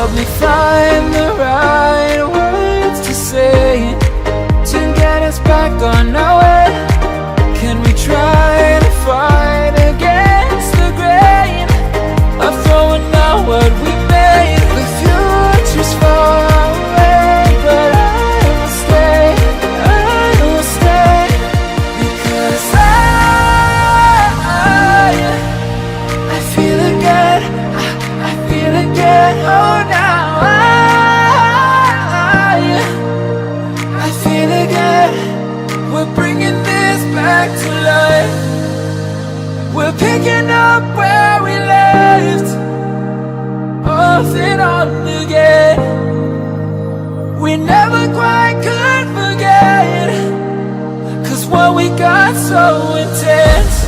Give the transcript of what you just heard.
Help me find the right words to say to get us back on our way. Can we try to fight against the grain of throwing out what we made? The future's far away, but I will stay, because I feel again, I feel again, oh now I feel again. We're bringing this back to life. We're picking up where we left off and on again. We never quite could forget, 'cause what we got so intense.